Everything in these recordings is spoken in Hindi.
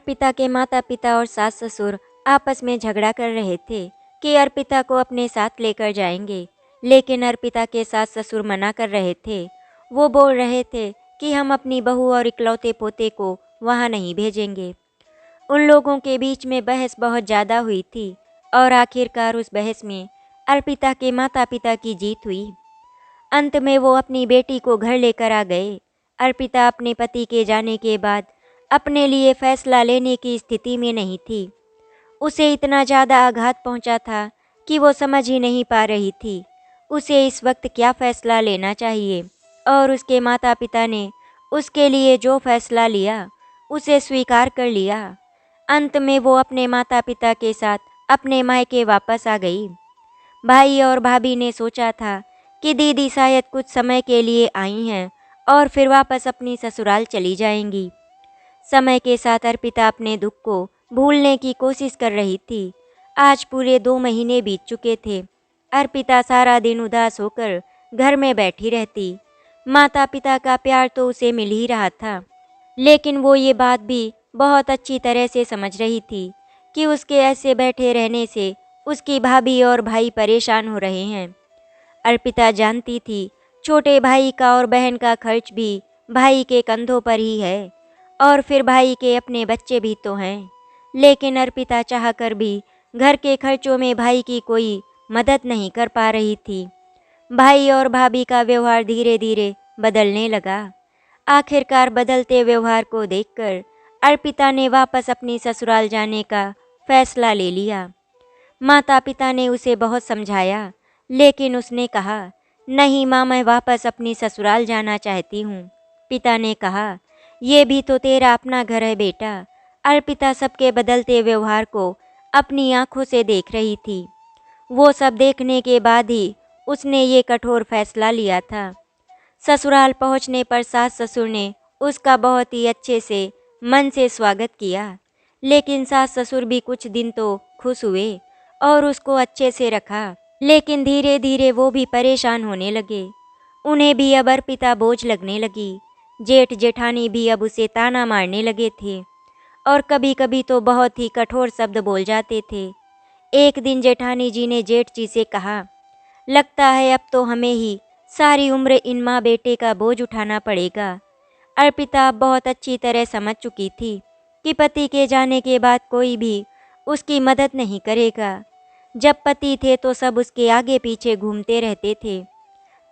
अर्पिता के माता पिता और सास ससुर आपस में झगड़ा कर रहे थे कि अर्पिता को अपने साथ लेकर जाएंगे, लेकिन अर्पिता के सास ससुर मना कर रहे थे। वो बोल रहे थे कि हम अपनी बहू और इकलौते पोते को वहाँ नहीं भेजेंगे। उन लोगों के बीच में बहस बहुत ज़्यादा हुई थी और आखिरकार उस बहस में अर्पिता के माता पिता की जीत हुई। अंत में वो अपनी बेटी को घर लेकर आ गए। अर्पिता अपने पति के जाने के बाद अपने लिए फैसला लेने की स्थिति में नहीं थी। उसे इतना ज़्यादा आघात पहुंचा था कि वो समझ ही नहीं पा रही थी उसे इस वक्त क्या फ़ैसला लेना चाहिए, और उसके माता पिता ने उसके लिए जो फैसला लिया उसे स्वीकार कर लिया। अंत में वो अपने माता पिता के साथ अपने मायके वापस आ गई। भाई और भाभी ने सोचा था कि दीदी शायद कुछ समय के लिए आई हैं और फिर वापस अपनी ससुराल चली जाएंगी। समय के साथ अर्पिता अपने दुख को भूलने की कोशिश कर रही थी। आज पूरे 2 महीने बीत चुके थे। अर्पिता सारा दिन उदास होकर घर में बैठी रहती। माता पिता का प्यार तो उसे मिल ही रहा था, लेकिन वो ये बात भी बहुत अच्छी तरह से समझ रही थी कि उसके ऐसे बैठे रहने से उसकी भाभी और भाई परेशान हो रहे हैं। अर्पिता जानती थी छोटे भाई का और बहन का खर्च भी भाई के कंधों पर ही है, और फिर भाई के अपने बच्चे भी तो हैं। लेकिन अर्पिता चाहकर भी घर के खर्चों में भाई की कोई मदद नहीं कर पा रही थी। भाई और भाभी का व्यवहार धीरे धीरे बदलने लगा। आखिरकार बदलते व्यवहार को देखकर अर्पिता ने वापस अपनी ससुराल जाने का फैसला ले लिया। माता पिता ने उसे बहुत समझाया, लेकिन उसने कहा, नहीं माँ, मैं वापस अपनी ससुराल जाना चाहती हूँ। पिता ने कहा, ये भी तो तेरा अपना घर है बेटा। अर्पिता सबके बदलते व्यवहार को अपनी आंखों से देख रही थी। वो सब देखने के बाद ही उसने ये कठोर फैसला लिया था। ससुराल पहुंचने पर सास ससुर ने उसका बहुत ही अच्छे से मन से स्वागत किया, लेकिन सास ससुर भी कुछ दिन तो खुश हुए और उसको अच्छे से रखा, लेकिन धीरे धीरे वो भी परेशान होने लगे। उन्हें भी अब अर्पिता बोझ लगने लगी। जेठ जेठानी भी अब उसे ताना मारने लगे थे और कभी कभी तो बहुत ही कठोर शब्द बोल जाते थे। एक दिन जेठानी जी ने जेठ जी से कहा, लगता है अब तो हमें ही सारी उम्र इन माँ बेटे का बोझ उठाना पड़ेगा। अर्पिता अब बहुत अच्छी तरह समझ चुकी थी कि पति के जाने के बाद कोई भी उसकी मदद नहीं करेगा। जब पति थे तो सब उसके आगे पीछे घूमते रहते थे,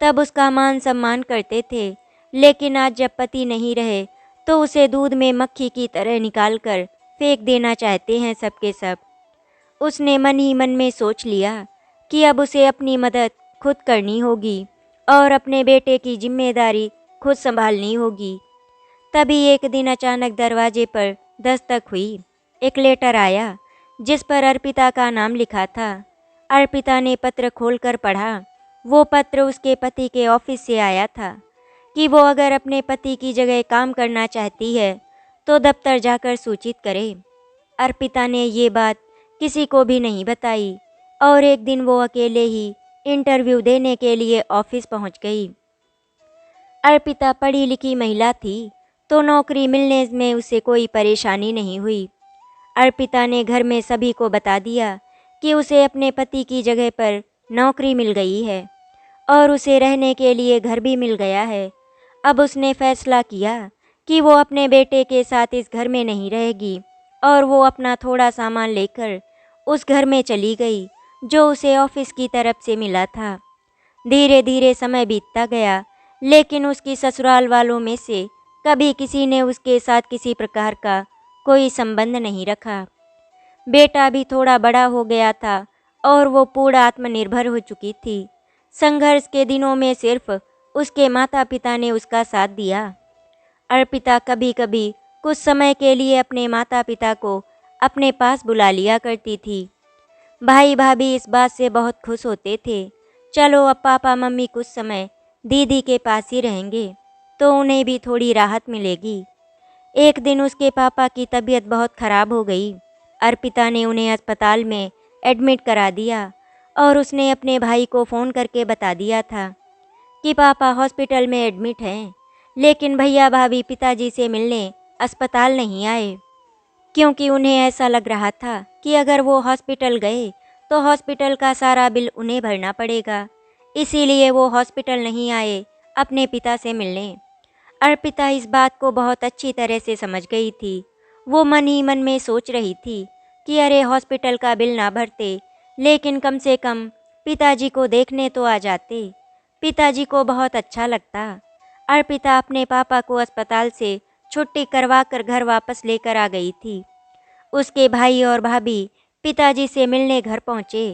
तब उसका मान सम्मान करते थे, लेकिन आज जब पति नहीं रहे तो उसे दूध में मक्खी की तरह निकाल कर फेंक देना चाहते हैं सबके सब। उसने मन ही मन में सोच लिया कि अब उसे अपनी मदद खुद करनी होगी और अपने बेटे की जिम्मेदारी खुद संभालनी होगी। तभी एक दिन अचानक दरवाजे पर दस्तक हुई। एक लेटर आया जिस पर अर्पिता का नाम लिखा था। अर्पिता ने पत्र खोलकर पढ़ा। वो पत्र उसके पति के ऑफिस से आया था कि वो अगर अपने पति की जगह काम करना चाहती है तो दफ्तर जाकर सूचित करे। अर्पिता ने ये बात किसी को भी नहीं बताई और एक दिन वो अकेले ही इंटरव्यू देने के लिए ऑफिस पहुंच गई। अर्पिता पढ़ी लिखी महिला थी तो नौकरी मिलने में उसे कोई परेशानी नहीं हुई। अर्पिता ने घर में सभी को बता दिया कि उसे अपने पति की जगह पर नौकरी मिल गई है और उसे रहने के लिए घर भी मिल गया है। अब उसने फैसला किया कि वो अपने बेटे के साथ इस घर में नहीं रहेगी और वो अपना थोड़ा सामान लेकर उस घर में चली गई जो उसे ऑफिस की तरफ से मिला था। धीरे धीरे समय बीतता गया, लेकिन उसकी ससुराल वालों में से कभी किसी ने उसके साथ किसी प्रकार का कोई संबंध नहीं रखा। बेटा भी थोड़ा बड़ा हो गया था और वो पूर्ण आत्मनिर्भर हो चुकी थी। संघर्ष के दिनों में सिर्फ उसके माता पिता ने उसका साथ दिया। अर्पिता कभी कभी कुछ समय के लिए अपने माता पिता को अपने पास बुला लिया करती थी। भाई भाभी इस बात से बहुत खुश होते थे, चलो अब पापा मम्मी कुछ समय दीदी के पास ही रहेंगे तो उन्हें भी थोड़ी राहत मिलेगी। एक दिन उसके पापा की तबीयत बहुत खराब हो गई। अर्पिता ने उन्हें अस्पताल में एडमिट करा दिया और उसने अपने भाई को फ़ोन करके बता दिया था कि पापा हॉस्पिटल में एडमिट हैं, लेकिन भैया भाभी पिताजी से मिलने अस्पताल नहीं आए। क्योंकि उन्हें ऐसा लग रहा था कि अगर वो हॉस्पिटल गए तो हॉस्पिटल का सारा बिल उन्हें भरना पड़ेगा। इसीलिए वो हॉस्पिटल नहीं आए अपने पिता से मिलने। अर्पिता इस बात को बहुत अच्छी तरह से समझ गई थी। वो मन ही मन में सोच रही थी कि अरे हॉस्पिटल का बिल ना भरते, लेकिन कम से कम पिताजी को देखने तो आ जाते। पिताजी को बहुत अच्छा लगता। अर्पिता अपने पापा को अस्पताल से छुट्टी करवा कर घर वापस लेकर आ गई थी। उसके भाई और भाभी पिताजी से मिलने घर पहुँचे।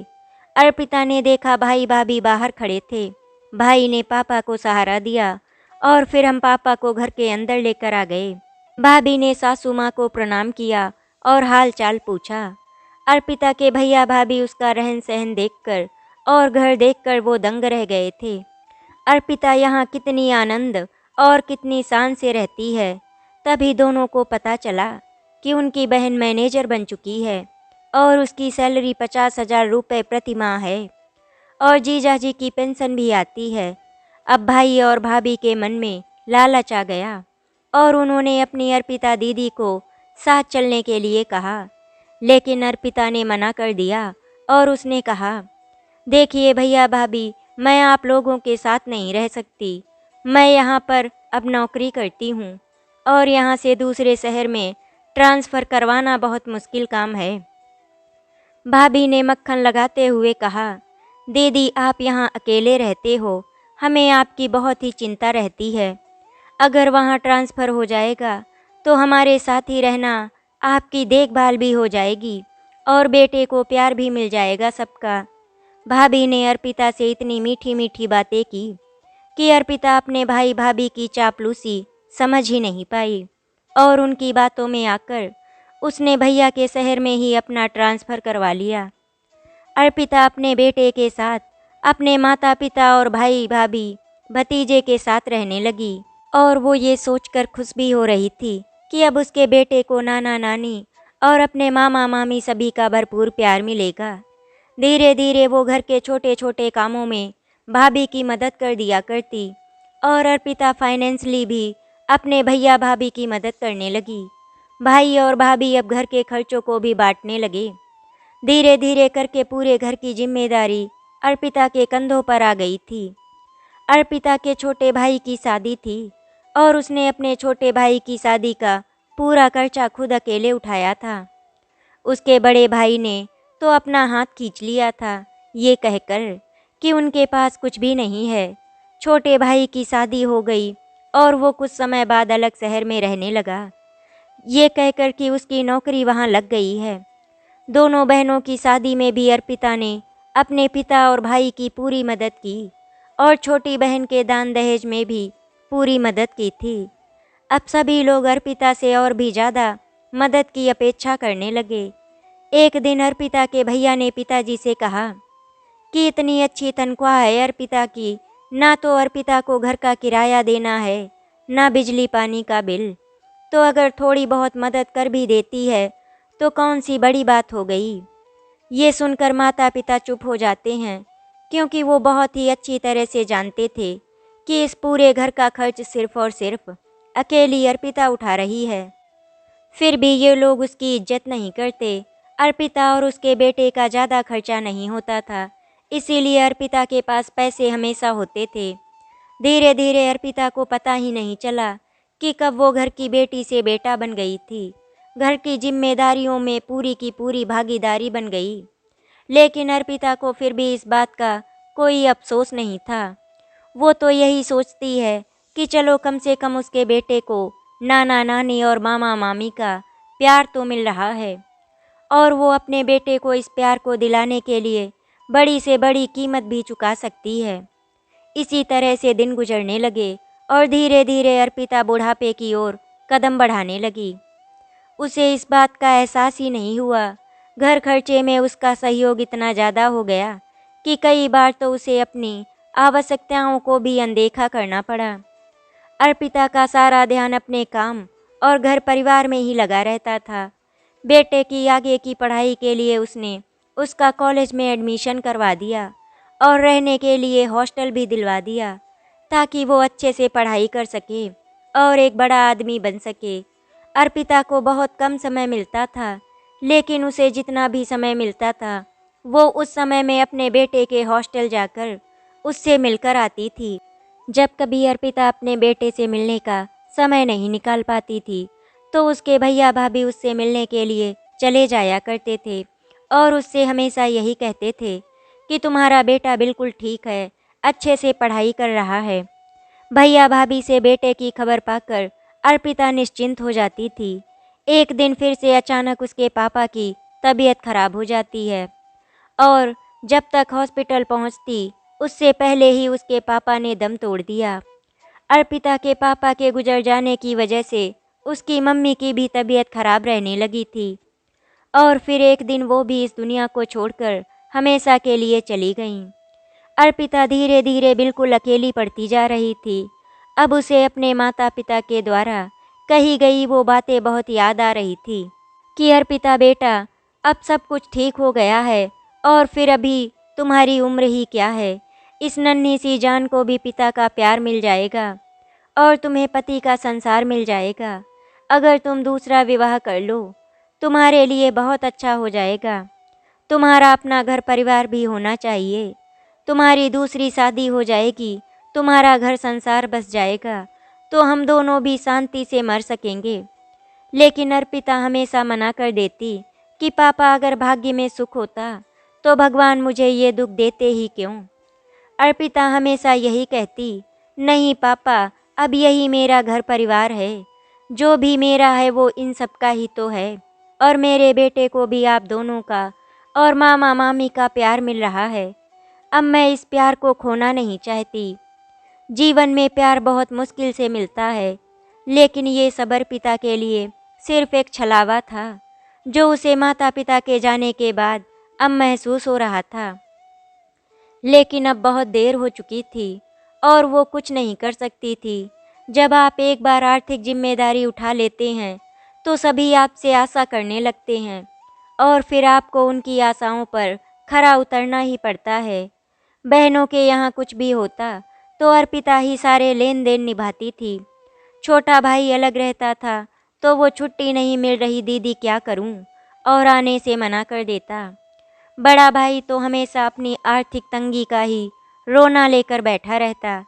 अर्पिता ने देखा भाई भाभी बाहर खड़े थे। भाई ने पापा को सहारा दिया और फिर हम पापा को घर के अंदर लेकर आ गए। भाभी ने सासू माँ को प्रणाम किया और हाल चाल पूछा। अर्पिता के भैया भाभी उसका रहन सहन देखकर और घर देखकर वो दंग रह गए थे। अर्पिता यहाँ कितनी आनंद और कितनी शान से रहती है। तभी दोनों को पता चला कि उनकी बहन मैनेजर बन चुकी है और उसकी सैलरी 50,000 रुपये प्रति माह है और जीजाजी की पेंशन भी आती है। अब भाई और भाभी के मन में लालच आ गया और उन्होंने अपनी अर्पिता दीदी को साथ चलने के लिए कहा, लेकिन अर्पिता ने मना कर दिया और उसने कहा, देखिए भैया भाभी, मैं आप लोगों के साथ नहीं रह सकती। मैं यहाँ पर अब नौकरी करती हूँ और यहाँ से दूसरे शहर में ट्रांसफ़र करवाना बहुत मुश्किल काम है। भाभी ने मक्खन लगाते हुए कहा, दीदी आप यहाँ अकेले रहते हो, हमें आपकी बहुत ही चिंता रहती है। अगर वहाँ ट्रांसफ़र हो जाएगा तो हमारे साथ ही रहना, आपकी देखभाल भी हो जाएगी और बेटे को प्यार भी मिल जाएगा सबका। भाभी ने अर्पिता से इतनी मीठी मीठी बातें की कि अर्पिता अपने भाई भाभी की चापलूसी समझ ही नहीं पाई और उनकी बातों में आकर उसने भैया के शहर में ही अपना ट्रांसफ़र करवा लिया। अर्पिता अपने बेटे के साथ अपने माता पिता और भाई भाभी भतीजे के साथ रहने लगी और वो ये सोचकर खुश भी हो रही थी कि अब उसके बेटे को नाना नानी और अपने मामा मामी सभी का भरपूर प्यार मिलेगा। धीरे धीरे वो घर के छोटे छोटे कामों में भाभी की मदद कर दिया करती और अर्पिता फाइनेंशियली भी अपने भैया भाभी की मदद करने लगी। भाई और भाभी अब घर के खर्चों को भी बांटने लगे। धीरे धीरे करके पूरे घर की जिम्मेदारी अर्पिता के कंधों पर आ गई थी। अर्पिता के छोटे भाई की शादी थी और उसने अपने छोटे भाई की शादी का पूरा खर्चा खुद अकेले उठाया था। उसके बड़े भाई ने तो अपना हाथ खींच लिया था, ये कहकर कि उनके पास कुछ भी नहीं है। छोटे भाई की शादी हो गई और वो कुछ समय बाद अलग शहर में रहने लगा, ये कहकर कि उसकी नौकरी वहाँ लग गई है। दोनों बहनों की शादी में भी अर्पिता ने अपने पिता और भाई की पूरी मदद की और छोटी बहन के दान दहेज में भी पूरी मदद की थी। अब सभी लोग अर्पिता से और भी ज़्यादा मदद की अपेक्षा करने लगे। एक दिन अर्पिता के भैया ने पिताजी से कहा कि इतनी अच्छी तनख्वाह है अर्पिता की, ना तो अर्पिता को घर का किराया देना है, ना बिजली पानी का बिल, तो अगर थोड़ी बहुत मदद कर भी देती है तो कौन सी बड़ी बात हो गई। ये सुनकर माता पिता चुप हो जाते हैं, क्योंकि वो बहुत ही अच्छी तरह से जानते थे कि इस पूरे घर का खर्च सिर्फ और सिर्फ अकेली अर्पिता उठा रही है। फिर भी ये लोग उसकी इज्जत नहीं करते। अर्पिता और उसके बेटे का ज़्यादा खर्चा नहीं होता था, इसीलिए अर्पिता के पास पैसे हमेशा होते थे। धीरे धीरे अर्पिता को पता ही नहीं चला कि कब वो घर की बेटी से बेटा बन गई थी। घर की जिम्मेदारियों में पूरी की पूरी भागीदारी बन गई। लेकिन अर्पिता को फिर भी इस बात का कोई अफसोस नहीं था। वो तो यही सोचती है कि चलो कम से कम उसके बेटे को नाना नानी और मामा मामी का प्यार तो मिल रहा है और वो अपने बेटे को इस प्यार को दिलाने के लिए बड़ी से बड़ी कीमत भी चुका सकती है। इसी तरह से दिन गुजरने लगे और धीरे धीरे अर्पिता बुढ़ापे की ओर कदम बढ़ाने लगी। उसे इस बात का एहसास ही नहीं हुआ। घर खर्चे में उसका सहयोग इतना ज़्यादा हो गया कि कई बार तो उसे अपनी आवश्यकताओं को भी अनदेखा करना पड़ा। अर्पिता का सारा ध्यान अपने काम और घर परिवार में ही लगा रहता था। बेटे की आगे की पढ़ाई के लिए उसने उसका कॉलेज में एडमिशन करवा दिया और रहने के लिए हॉस्टल भी दिलवा दिया, ताकि वो अच्छे से पढ़ाई कर सके और एक बड़ा आदमी बन सके। अर्पिता को बहुत कम समय मिलता था, लेकिन उसे जितना भी समय मिलता था वो उस समय में अपने बेटे के हॉस्टल जाकर उससे मिलकर आती थी। जब कभी अर्पिता अपने बेटे से मिलने का समय नहीं निकाल पाती थी तो उसके भैया भाभी उससे मिलने के लिए चले जाया करते थे और उससे हमेशा यही कहते थे कि तुम्हारा बेटा बिल्कुल ठीक है, अच्छे से पढ़ाई कर रहा है। भैया भाभी से बेटे की खबर पाकर अर्पिता निश्चिंत हो जाती थी। एक दिन फिर से अचानक उसके पापा की तबीयत खराब हो जाती है और जब तक हॉस्पिटल पहुंचती उससे पहले ही उसके पापा ने दम तोड़ दिया। अर्पिता के पापा के गुजर जाने की वजह से उसकी मम्मी की भी तबीयत खराब रहने लगी थी और फिर एक दिन वो भी इस दुनिया को छोड़कर हमेशा के लिए चली गईं। अर्पिता धीरे धीरे बिल्कुल अकेली पड़ती जा रही थी। अब उसे अपने माता पिता के द्वारा कही गई वो बातें बहुत याद आ रही थी कि अर्पिता बेटा, अब सब कुछ ठीक हो गया है और फिर अभी तुम्हारी उम्र ही क्या है। इस नन्ही सी जान को भी पिता का प्यार मिल जाएगा और तुम्हें पति का संसार मिल जाएगा। अगर तुम दूसरा विवाह कर लो तुम्हारे लिए बहुत अच्छा हो जाएगा। तुम्हारा अपना घर परिवार भी होना चाहिए। तुम्हारी दूसरी शादी हो जाएगी, तुम्हारा घर संसार बस जाएगा, तो हम दोनों भी शांति से मर सकेंगे। लेकिन अर्पिता हमेशा मना कर देती कि पापा, अगर भाग्य में सुख होता तो भगवान मुझे ये दुख देते ही क्यों। अर्पिता हमेशा यही कहती, नहीं पापा, अब यही मेरा घर परिवार है। जो भी मेरा है वो इन सब का ही तो है और मेरे बेटे को भी आप दोनों का और मामा मामी का प्यार मिल रहा है। अब मैं इस प्यार को खोना नहीं चाहती। जीवन में प्यार बहुत मुश्किल से मिलता है, लेकिन ये सब अर्पिता के लिए सिर्फ एक छलावा था जो उसे माता पिता के जाने के बाद अब महसूस हो रहा था। लेकिन अब बहुत देर हो चुकी थी और वो कुछ नहीं कर सकती थी। जब आप एक बार आर्थिक जिम्मेदारी उठा लेते हैं तो सभी आपसे आशा करने लगते हैं और फिर आपको उनकी आशाओं पर खरा उतरना ही पड़ता है। बहनों के यहाँ कुछ भी होता तो अर्पिता ही सारे लेन देन निभाती थी। छोटा भाई अलग रहता था तो वो छुट्टी नहीं मिल रही दीदी क्या करूं और आने से मना कर देता। बड़ा भाई तो हमेशा अपनी आर्थिक तंगी का ही रोना लेकर बैठा रहता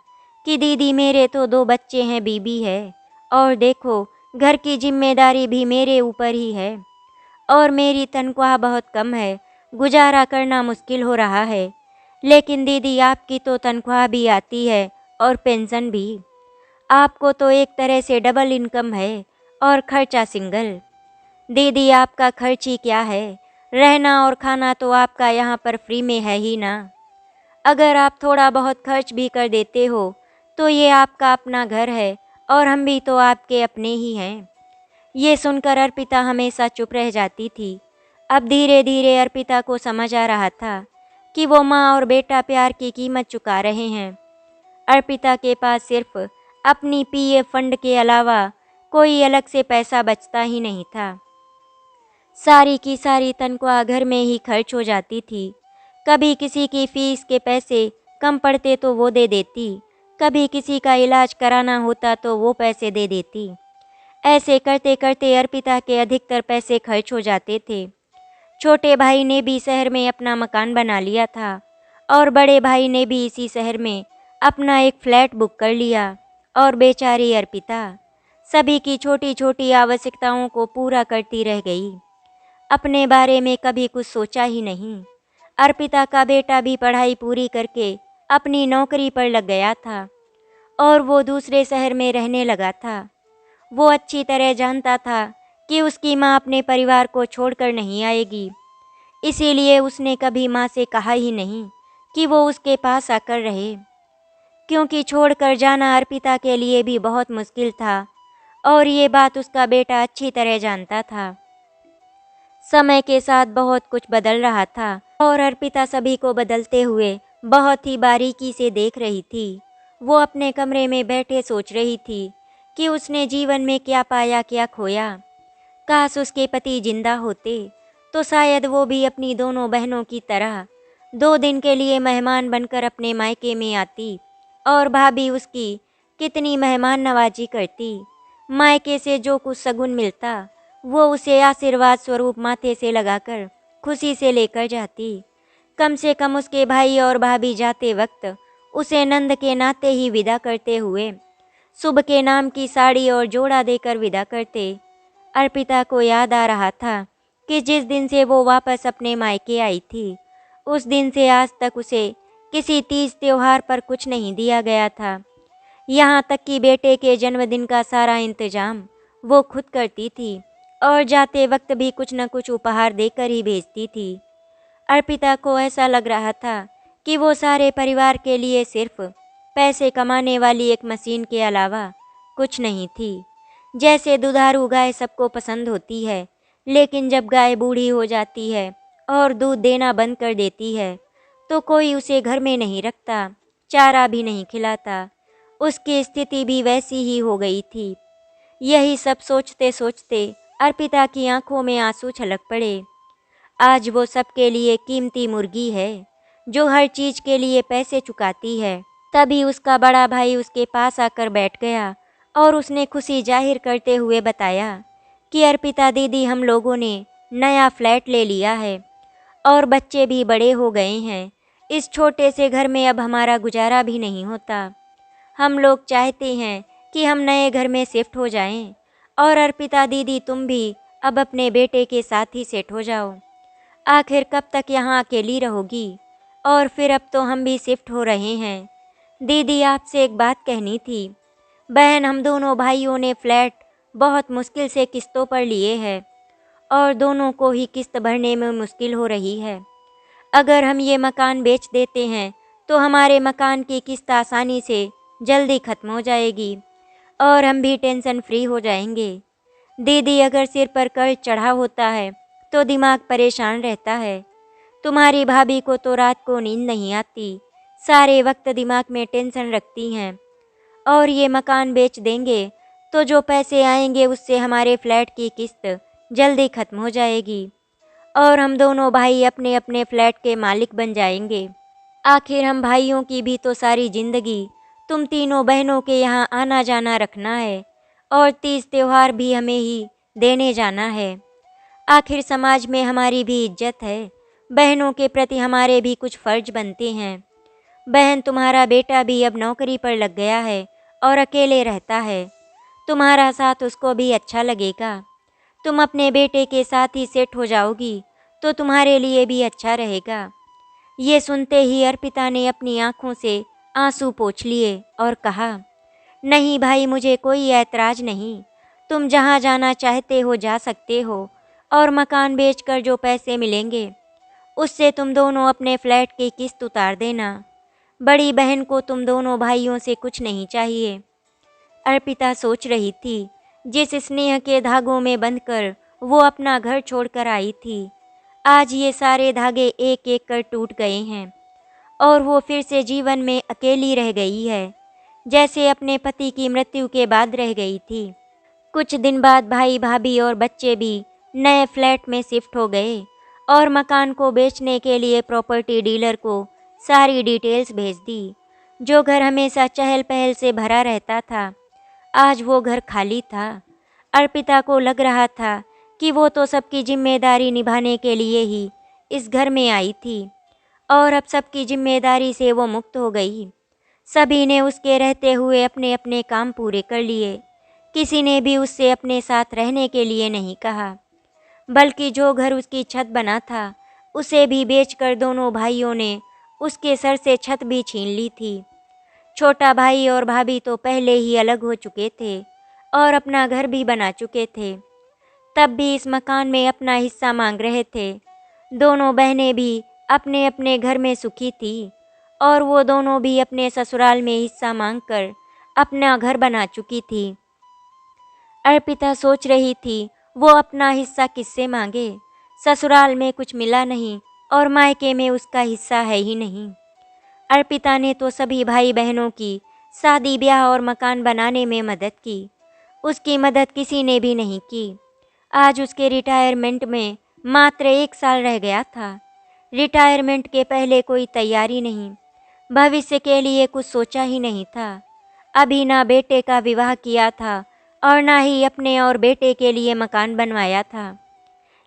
कि दीदी मेरे तो 2 बच्चे हैं, बीबी है और देखो घर की जिम्मेदारी भी मेरे ऊपर ही है और मेरी तनख्वाह बहुत कम है, गुजारा करना मुश्किल हो रहा है। लेकिन दीदी आपकी तो तनख्वाह भी आती है और पेंशन भी। आपको तो एक तरह से डबल इनकम है और खर्चा सिंगल। दीदी आपका खर्च ही क्या है, रहना और खाना तो आपका यहाँ पर फ्री में है ही ना। अगर आप थोड़ा बहुत खर्च भी कर देते हो तो ये आपका अपना घर है और हम भी तो आपके अपने ही हैं। ये सुनकर अर्पिता हमेशा चुप रह जाती थी। अब धीरे धीरे अर्पिता को समझ आ रहा था कि वो माँ और बेटा प्यार की कीमत चुका रहे हैं। अर्पिता के पास सिर्फ अपनी पीएफ फंड के अलावा कोई अलग से पैसा बचता ही नहीं था। सारी की सारी तनख्वाह घर में ही खर्च हो जाती थी। कभी किसी की फीस के पैसे कम पड़ते तो वो दे देती, कभी किसी का इलाज कराना होता तो वो पैसे दे देती। ऐसे करते करते अर्पिता के अधिकतर पैसे खर्च हो जाते थे। छोटे भाई ने भी शहर में अपना मकान बना लिया था और बड़े भाई ने भी इसी शहर में अपना एक फ्लैट बुक कर लिया और बेचारी अर्पिता सभी की छोटी छोटी आवश्यकताओं को पूरा करती रह गई। अपने बारे में कभी कुछ सोचा ही नहीं। अर्पिता का बेटा भी पढ़ाई पूरी करके अपनी नौकरी पर लग गया था और वो दूसरे शहर में रहने लगा था। वो अच्छी तरह जानता था कि उसकी माँ अपने परिवार को छोड़कर नहीं आएगी, इसीलिए उसने कभी माँ से कहा ही नहीं कि वो उसके पास आकर रहे, क्योंकि छोड़कर जाना अर्पिता के लिए भी बहुत मुश्किल था और ये बात उसका बेटा अच्छी तरह जानता था। समय के साथ बहुत कुछ बदल रहा था और अर्पिता सभी को बदलते हुए बहुत ही बारीकी से देख रही थी। वो अपने कमरे में बैठे सोच रही थी कि उसने जीवन में क्या पाया क्या खोया। काश उसके पति जिंदा होते तो शायद वो भी अपनी दोनों बहनों की तरह 2 दिन के लिए मेहमान बनकर अपने मायके में आती और भाभी उसकी कितनी मेहमान नवाजी करती। मायके से जो कुछ शगुन मिलता वो उसे आशीर्वाद स्वरूप माथे से लगाकर खुशी से लेकर जाती। कम से कम उसके भाई और भाभी जाते वक्त उसे नंद के नाते ही विदा करते हुए शुभ के नाम की साड़ी और जोड़ा देकर विदा करते। अर्पिता को याद आ रहा था कि जिस दिन से वो वापस अपने मायके आई थी, उस दिन से आज तक उसे किसी तीज त्योहार पर कुछ नहीं दिया गया था। यहाँ तक कि बेटे के जन्मदिन का सारा इंतजाम वो खुद करती थी और जाते वक्त भी कुछ न कुछ उपहार देकर ही भेजती थी। अर्पिता को ऐसा लग रहा था कि वो सारे परिवार के लिए सिर्फ पैसे कमाने वाली एक मशीन के अलावा कुछ नहीं थी। जैसे दुधारू गाय सबको पसंद होती है, लेकिन जब गाय बूढ़ी हो जाती है और दूध देना बंद कर देती है तो कोई उसे घर में नहीं रखता, चारा भी नहीं खिलाता। उसकी स्थिति भी वैसी ही हो गई थी। यही सब सोचते सोचते अर्पिता की आंखों में आंसू छलक पड़े। आज वो सबके लिए कीमती मुर्गी है, जो हर चीज के लिए पैसे चुकाती है। तभी उसका बड़ा भाई उसके पास आकर बैठ गया और उसने खुशी जाहिर करते हुए बताया कि अर्पिता दीदी, हम लोगों ने नया फ्लैट ले लिया है और बच्चे भी बड़े हो गए हैं। इस छोटे से घर में अब हमारा गुजारा भी नहीं होता। हम लोग चाहते हैं कि हम नए घर में शिफ्ट हो जाएं और अर्पिता दीदी, तुम भी अब अपने बेटे के साथ ही सेट हो जाओ। आखिर कब तक यहाँ अकेली रहोगी? और फिर अब तो हम भी शिफ्ट हो रहे हैं। दीदी, आपसे एक बात कहनी थी। बहन, हम दोनों भाइयों ने फ्लैट बहुत मुश्किल से किस्तों पर लिए हैं और दोनों को ही किस्त भरने में मुश्किल हो रही है। अगर हम ये मकान बेच देते हैं तो हमारे मकान की किस्त आसानी से जल्दी खत्म हो जाएगी और हम भी टेंशन फ्री हो जाएंगे। दीदी, अगर सिर पर कर्ज चढ़ा होता है तो दिमाग परेशान रहता है। तुम्हारी भाभी को तो रात को नींद नहीं आती, सारे वक्त दिमाग में टेंशन रखती हैं। और ये मकान बेच देंगे तो जो पैसे आएंगे उससे हमारे फ्लैट की किस्त जल्दी खत्म हो जाएगी और हम दोनों भाई अपने अपने फ्लैट के मालिक बन जाएंगे। आखिर हम भाइयों की भी तो सारी जिंदगी तुम तीनों बहनों के यहाँ आना जाना रखना है और तीज त्योहार भी हमें ही देने जाना है। आखिर समाज में हमारी भी इज्जत है, बहनों के प्रति हमारे भी कुछ फर्ज बनते हैं। बहन, तुम्हारा बेटा भी अब नौकरी पर लग गया है और अकेले रहता है। तुम्हारा साथ उसको भी अच्छा लगेगा। तुम अपने बेटे के साथ ही सेट हो जाओगी तो तुम्हारे लिए भी अच्छा रहेगा। ये सुनते ही अर्पिता ने अपनी आंखों से आंसू पोंछ लिए और कहा, नहीं भाई, मुझे कोई ऐतराज नहीं। तुम जहाँ जाना चाहते हो जा सकते हो और मकान बेचकर जो पैसे मिलेंगे उससे तुम दोनों अपने फ्लैट की किस्त उतार देना। बड़ी बहन को तुम दोनों भाइयों से कुछ नहीं चाहिए। अर्पिता सोच रही थी, जिस स्नेह के धागों में बंधकर वो अपना घर छोड़कर आई थी, आज ये सारे धागे एक एक कर टूट गए हैं और वो फिर से जीवन में अकेली रह गई है, जैसे अपने पति की मृत्यु के बाद रह गई थी। कुछ दिन बाद भाई भाभी और बच्चे भी नए फ्लैट में शिफ्ट हो गए और मकान को बेचने के लिए प्रॉपर्टी डीलर को सारी डिटेल्स भेज दी। जो घर हमेशा चहल पहल से भरा रहता था, आज वो घर खाली था। अर्पिता को लग रहा था कि वो तो सबकी जिम्मेदारी निभाने के लिए ही इस घर में आई थी और अब सबकी जिम्मेदारी से वो मुक्त हो गई। सभी ने उसके रहते हुए अपने अपने काम पूरे कर लिए। किसी ने भी उससे अपने साथ रहने के लिए नहीं कहा, बल्कि जो घर उसकी छत बना था उसे भी बेचकर दोनों भाइयों ने उसके सर से छत भी छीन ली थी। छोटा भाई और भाभी तो पहले ही अलग हो चुके थे और अपना घर भी बना चुके थे, तब भी इस मकान में अपना हिस्सा मांग रहे थे। दोनों बहनें भी अपने अपने घर में सुखी थी और वो दोनों भी अपने ससुराल में हिस्सा मांगकर अपना घर बना चुकी थी। अर्पिता सोच रही थी, वो अपना हिस्सा किससे मांगे? ससुराल में कुछ मिला नहीं और मायके में उसका हिस्सा है ही नहीं। अर्पिता ने तो सभी भाई बहनों की शादी ब्याह और मकान बनाने में मदद की, उसकी मदद किसी ने भी नहीं की। आज उसके रिटायरमेंट में मात्र 1 साल रह गया था। रिटायरमेंट के पहले कोई तैयारी नहीं, भविष्य के लिए कुछ सोचा ही नहीं था। अभी ना बेटे का विवाह किया था और ना ही अपने और बेटे के लिए मकान बनवाया था।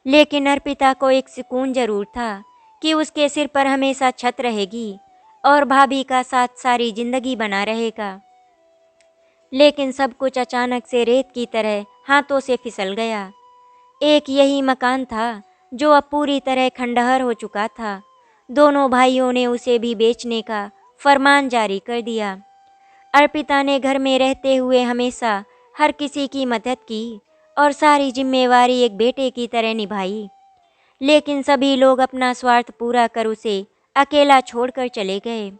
लेकिन अर्पिता को एक सुकून जरूर था कि उसके सिर पर हमेशा छत रहेगी और भाभी का साथ सारी जिंदगी बना रहेगा। लेकिन सब कुछ अचानक से रेत की तरह हाथों से फिसल गया। एक यही मकान था जो अब पूरी तरह खंडहर हो चुका था। दोनों भाइयों ने उसे भी बेचने का फरमान जारी कर दिया। अर्पिता ने घर में रहते हुए हमेशा हर किसी की मदद की और सारी जिम्मेवारी एक बेटे की तरह निभाई। लेकिन सभी लोग अपना स्वार्थ पूरा कर उसे अकेला छोड़कर चले गए।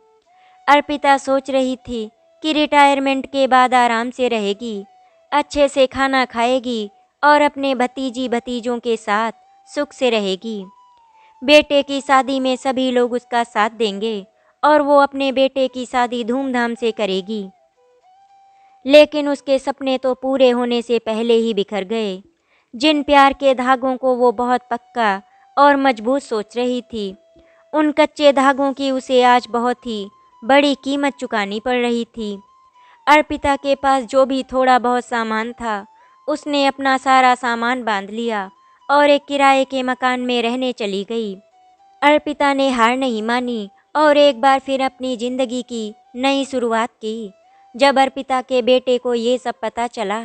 अर्पिता सोच रही थी कि रिटायरमेंट के बाद आराम से रहेगी, अच्छे से खाना खाएगी और अपने भतीजी भतीजों के साथ सुख से रहेगी। बेटे की शादी में सभी लोग उसका साथ देंगे और वो अपने बेटे की शादी धूमधाम से करेगी। लेकिन उसके सपने तो पूरे होने से पहले ही बिखर गए। जिन प्यार के धागों को वो बहुत पक्का और मजबूत सोच रही थी, उन कच्चे धागों की उसे आज बहुत ही बड़ी कीमत चुकानी पड़ रही थी। अर्पिता के पास जो भी थोड़ा बहुत सामान था, उसने अपना सारा सामान बांध लिया और एक किराए के मकान में रहने चली गई। अर्पिता ने हार नहीं मानी और एक बार फिर अपनी जिंदगी की नई शुरुआत की। जब अर्पिता के बेटे को ये सब पता चला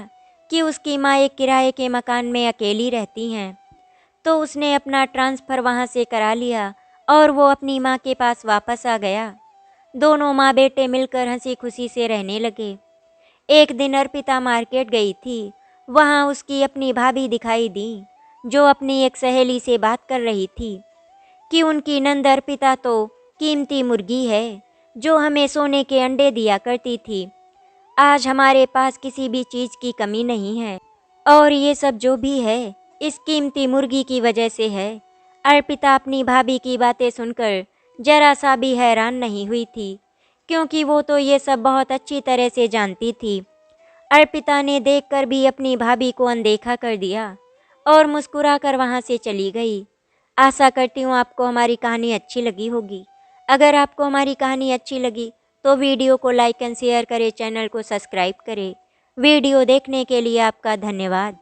कि उसकी माँ एक किराए के मकान में अकेली रहती हैं, तो उसने अपना ट्रांसफ़र वहाँ से करा लिया और वो अपनी माँ के पास वापस आ गया। दोनों माँ बेटे मिलकर हंसी खुशी से रहने लगे। एक दिन अर्पिता मार्केट गई थी। वहाँ उसकी अपनी भाभी दिखाई दी, जो अपनी एक सहेली से बात कर रही थी कि उनकी नंद अर्पिता तो कीमती मुर्गी है जो हमें सोने के अंडे दिया करती थी। आज हमारे पास किसी भी चीज़ की कमी नहीं है और ये सब जो भी है इस कीमती मुर्गी की वजह से है। अर्पिता अपनी भाभी की बातें सुनकर जरा सा भी हैरान नहीं हुई थी, क्योंकि वो तो ये सब बहुत अच्छी तरह से जानती थी। अर्पिता ने देखकर भी अपनी भाभी को अनदेखा कर दिया और मुस्कुराकर वहाँ से चली गई। आशा करती हूँ आपको हमारी कहानी अच्छी लगी होगी। अगर आपको हमारी कहानी अच्छी लगी तो वीडियो को लाइक एंड शेयर करें, चैनल को सब्सक्राइब करें। वीडियो देखने के लिए आपका धन्यवाद।